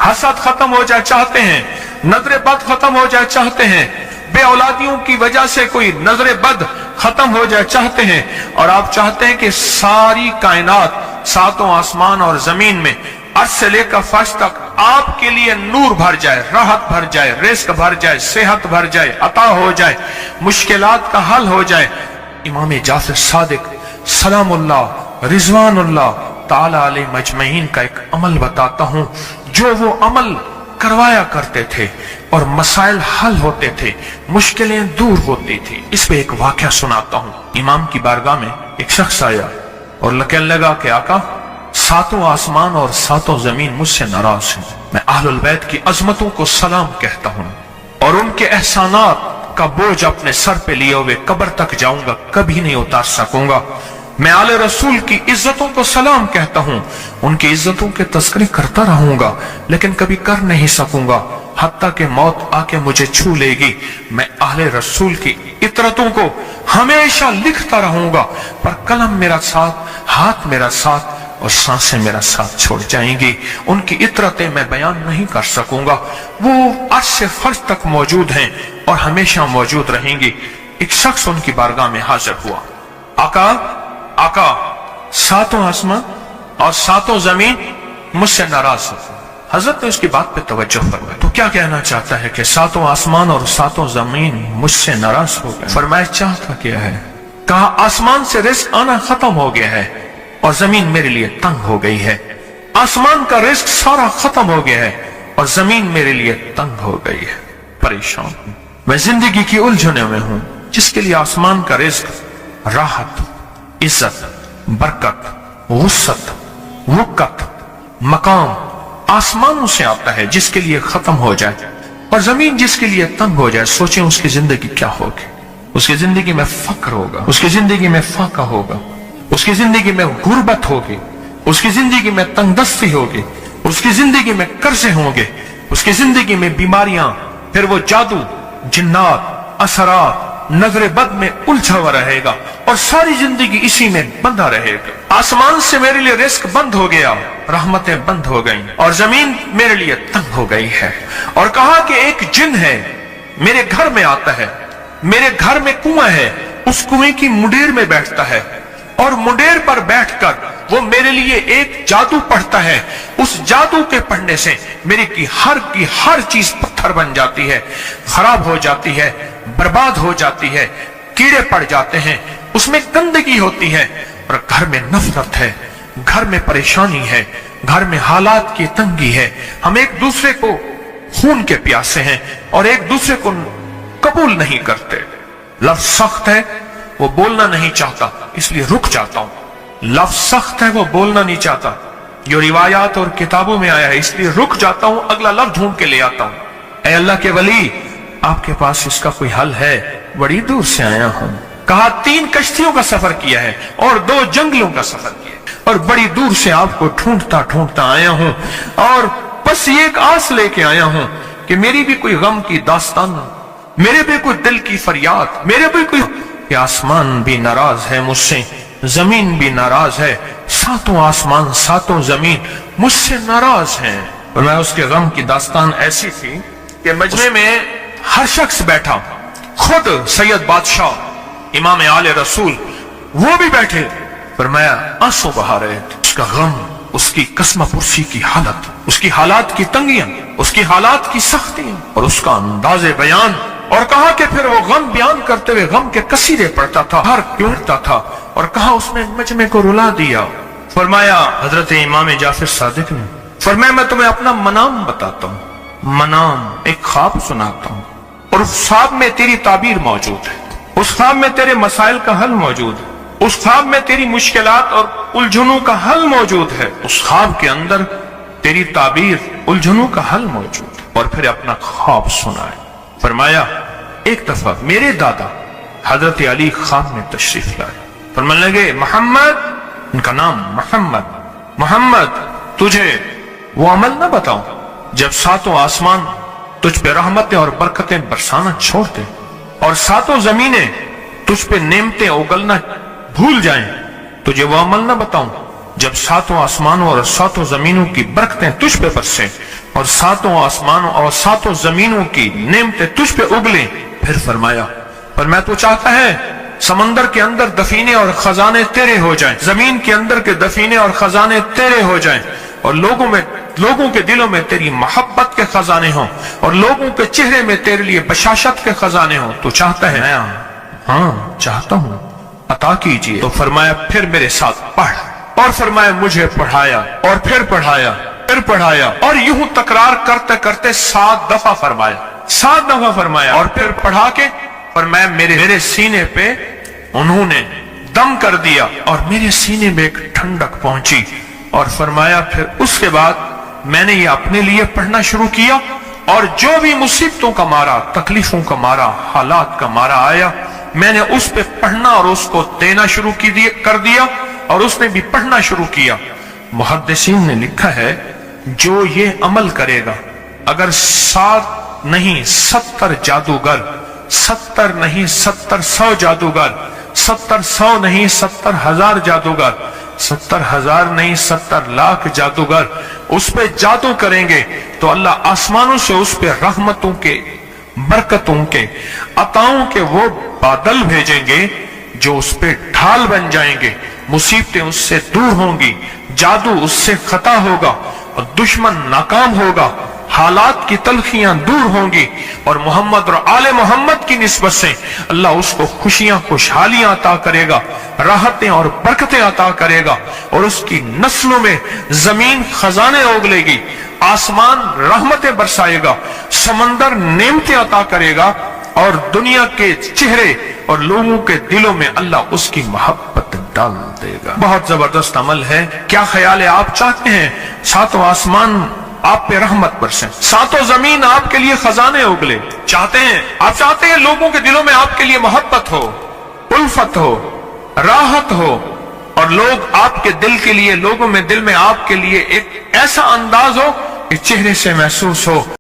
हसद खत्म हो जाए चाहते हैं, नजर बद खत्म हो जाए चाहते हैं, बे औलादियों की वजह से कोई नजर बद खत्म हो जाए चाहते हैं, और आप चाहते हैं कि सारी कायनात, सातों आसमान और जमीन में अर्श से लेकर फर्श तक आपके लिए नूर भर जाए, राहत भर जाए, रिस्क भर जाए, सेहत भर जाए, अता हो जाए, मुश्किलात का हल हो जाए। इमाम जाफर सादिक सलामुल्लाह रिजवानुल्लाह ताला अलैहि मजमईन का एक अमल बताता हूं, जो वो अमल करवाया करते थे और मसाइल हल होते थे, मुश्किलें दूर होती थी। इस पे एक वाकया सुनाता हूं। इमाम की बारगाह में एक शख्स आया और कहने लगा कि आका, सातों आसमान और सातों जमीन मुझसे नाराज हैं। मैं अहलुल बैत की अजमतों को सलाम कहता हूं और उनके एहसानात का बोझ अपने सर पे लिए हुए कब्र तक जाऊंगा, कभी नहीं उतार सकूंगा। मैं आले रसूल की इज्जतों को सलाम कहता हूं, उनकी इज्जतों के तस्करी करता रहूंगा, लेकिन कभी कर नहीं सकूंगा, हत्ता कि मौत आके मुझे छू लेगी। मैं आले रसूल की इतरतों को हमेशा लिखता रहूंगा, पर कलम मेरा साथ, हाथ मेरा साथ और सांसें मेरा साथ छोड़ जाएंगी। उनकी इतरतें मैं बयान नहीं कर सकूंगा। वो अर्श से फर्श तक मौजूद हैं और हमेशा मौजूद रहेंगी। एक शख्स उनकी बारगाह में हाजिर हुआ। आका, आका, सातों आसमान और सातों जमीन मुझसे नाराज हो। हजरत ने उसकी बात पे तवज्जो फरमाई। तो क्या कहना चाहता है कि सातों आसमान और सातों जमीन मुझसे नाराज हो गए? फरमाया चाहता क्या है? कहा आसमान से रिस्क आना खत्म हो गया है और जमीन मेरे लिए तंग हो गई है। आसमान का रिस्क सारा खत्म हो गया है और जमीन मेरे लिए तंग हो गई है, परेशान हूं। मैं जिंदगी की उलझने में हूं, जिसके लिए आसमान का रिस्क, राहत, इज्जत, बरकत, वुसअत, वुकत, मकाम आसमानों से आता है, जिसके लिए खत्म हो जाए, और जमीन जिसके लिए तंग हो जाए। सोचें उसकी जिंदगी क्या होगी। उसकी जिंदगी में फक्र होगा, उसकी जिंदगी में फाका होगा, उसकी जिंदगी में गुर्बत होगी, उसकी जिंदगी में तंगदस्ती होगी, उसकी जिंदगी में कर्जे होंगे, उसकी जिंदगी में बीमारियां, फिर वो जादू, जिन्नात, असरात, नजर बद में उलझा हुआ रहेगा और सारी जिंदगी इसी में बंधा रहेगा। आसमान से मेरे लिए रिस्क बंद हो गया, रहमतें बंद हो गई और जमीन मेरे लिए तंग हो गई है। और कहा कि एक जिन है, मेरे घर में आता है, मेरे घर में कुआं है, उस कुएं की मुंडेर में बैठता है और मुंडेर पर बैठकर वो मेरे लिए एक जादू पढ़ता है। उस जादू के पढ़ने से मेरी की हर चीज पत्थर बन जाती है, खराब हो जाती है, बर्बाद हो जाती है, कीड़े पड़ जाते हैं, उसमें गंदगी होती है और घर में नफरत है, घर में परेशानी है, घर में हालात की तंगी है। हम एक दूसरे को खून के प्यासे हैं और एक दूसरे को कबूल नहीं करते। लफ्ज सख्त है, वो बोलना नहीं चाहता, इसलिए रुक जाता हूं। लफ्ज सख्त है, वो बोलना नहीं चाहता, जो रिवायात और किताबों में आया है, इसलिए रुक जाता हूं, अगला लफ्ज ढूंढ के ले आता हूं। ऐ अल्लाह के वली, आपके पास इसका कोई हल है? बड़ी दूर से आया हूं। कहा 3 कश्तियों का सफर किया है और 2 जंगलों का सफर किया और बड़ी दूर से आपको ढूंढता ढूंढता आया हूं और बस ये एक आस लेके आया हूं कि मेरी भी कोई गम की दास्तान, मेरे भी कोई दिल की फरियाद, मेरे भी कोई कि आसमान भी नाराज है मुझसे, जमीन भी नाराज है, सातों आसमान सातों जमीन मुझसे नाराज हैं। और मैं उसके गम की दास्तान ऐसी थी कि मजमे में हर शख्स बैठा, खुद सैयद बादशाह इमाम आले रसूल वो भी बैठे, पर मैं आंसू बहा रहे थे। उसका गम, उसकी कसम पुरसी की हालत, उसकी हालात की तंगियां, उसकी हालात की सख्तियां और उसका अंदाजे बयान। और कहा कि फिर वो गम बयान करते हुए गम के कसीदे पढ़ता था, हर क्योंता था और कहा उसने मजमे को रुला दिया। फरमाया हजरत इमाम जाफर सादिक ने, फरमाया मैं तुम्हें अपना मनाम बताता हूँ, मनाम एक ख्वाब सुनाता हूँ और उस ख्वाब में तेरी ताबीर मौजूद है, उस ख्वाब में तेरे मसाइल का हल मौजूद है, उस ख्वाब में तेरी मुश्किलात और उलझनों का हल मौजूद है, उस ख्वाब के अंदर तेरी ताबीर, उलझनों का हल मौजूद है। और फिर अपना ख्वाब सुनाए। फरमाया एक दफा मेरे दादा हजरत अली ख्वाब में तशरीफ लाए, फरमाने लगे मोहम्मद, उनका नाम मोहम्मद, मोहम्मद तुझे वो अमल न बताऊं जब सातों आसमान तुझ पे रहमतें और बरकतें बरसाना छोड़ दे और सातों जमीनें तुझ पे नेमतें उगलना भूल जाएं, तुझे वो अमल न बताऊं जब सातों आसमानों और सातों जमीनों की बरकतें तुझ पे बरसे اور ساتوں آسمانوں اور ساتوں زمینوں کی نعمتیں تجھ پہ اگلیں۔ پھر فرمایا تو چاہتا ہے سمندر کے اندر دفینے اور خزانے تیرے ہو جائیں، زمین کے اندر کے دفینے اور خزانے تیرے ہو جائیں، اور لوگوں کے دلوں میں تیری محبت کے خزانے ہوں، اور لوگوں کے چہرے میں تیرے لیے بشاشت کے خزانے ہوں۔ تو چاہتا ہے؟ ہاں چاہتا ہوں، عطا کیجئے۔ تو فرمایا پھر میرے ساتھ پڑھ، اور فرمایا مجھے پڑھایا، اور پھر پڑھایا، اور یوں تکرار کرتے کرتے 7 دفعہ فرمایا، اور پھر پڑھا کے فرمایا میرے سینے پہ انہوں نے دم کر دیا، اور میرے سینے میں ایک ٹھنڈک پہنچی، اور فرمایا پھر اس کے بعد میں نے یہ اپنے لیے پڑھنا شروع کیا، اور جو بھی مصیبتوں کا مارا، تکلیفوں کا مارا، حالات کا مارا آیا، میں نے اس پہ پڑھنا اور اس کو دینا شروع کر دیا، اور اس نے بھی پڑھنا شروع کیا۔ محدثین نے لکھا ہے جو یہ عمل کرے گا، اگر 7 نہیں 70 جادوگر، 70 نہیں 100 جادوگر، 100 نہیں 70,000 جادوگر، 70,000 نہیں 70 لاکھ جادوگر اس پہ جادو کریں گے، تو اللہ آسمانوں سے اس پہ رحمتوں کے، برکتوں کے، عطاؤں کے وہ بادل بھیجیں گے جو اس پہ ڈھال بن جائیں گے، مصیبتیں اس سے دور ہوں گی، جادو اس سے خطا ہوگا، اور دشمن ناکام ہوگا، حالات کی تلخیاں دور ہوں گی، اور محمد اور آل محمد کی نسبت سے اللہ اس کو خوشیاں، خوشحالیاں عطا کرے گا، راحتیں اور برکتیں عطا کرے گا، اور اس کی نسلوں میں زمین خزانے اگلے گی، آسمان رحمتیں برسائے گا، سمندر نعمتیں عطا کرے گا، اور دنیا کے چہرے اور لوگوں کے دلوں میں اللہ اس کی محبت ڈال دے گا۔ بہت زبردست عمل ہے۔ کیا خیال ہے؟ آپ چاہتے ہیں 7 آسمان آپ پہ رحمت برسیں، 7 زمین آپ کے لیے خزانے اگلے؟ چاہتے ہیں؟ آپ چاہتے ہیں لوگوں کے دلوں میں آپ کے لیے محبت ہو، الفت ہو، راحت ہو، اور لوگ آپ کے دل کے لیے، لوگوں میں دل میں آپ کے لیے ایک ایسا انداز ہو کہ چہرے سے محسوس ہو